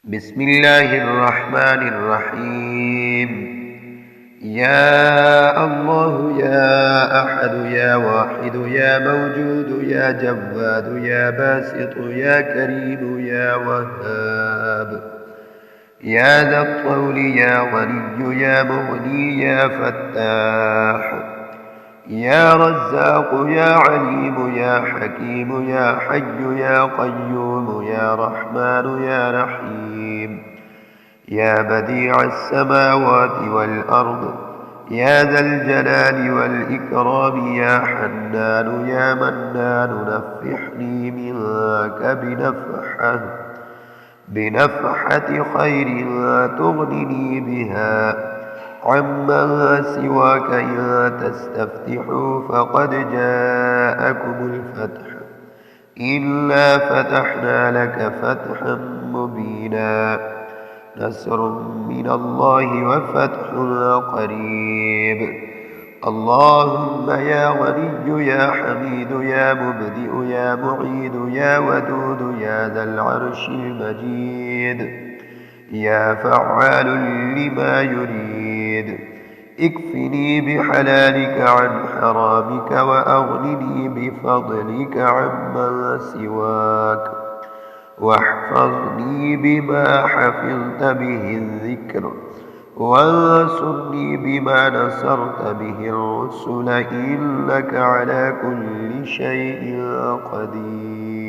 بسم الله الرحمن الرحيم. يا الله يا أحد يا واحد يا موجود يا جواد يا باسط يا كريم يا وهاب، يا ذا الطول يا غني يا مغني يا فتاح، يا رزاق يا عليم يا حكيم يا حي يا قيوم يا رحمن يا رحيم، يا بديع السماوات والأرض، يا ذا الجلال والإكرام يا حنان يا منان، نفحني منك بنفحة خير تغنني بها عما سواك. إن تستفتحوا فقد جاءكم الفتح، إلا فتحنا لك فتحا مبينا، نصر من الله وفتح قريب. اللهم يا غني يا حميد يا مبدئ يا معيد يا ودود يا ذا العرش المجيد، يا فعال لما يريد، اكفني بحلالك عن حرامك وأغنني بفضلك عمن سواك، واحفظني بما حفظت به الذكر، وانصرني بما نصرت به الرسل، إنك على كل شيء قدير.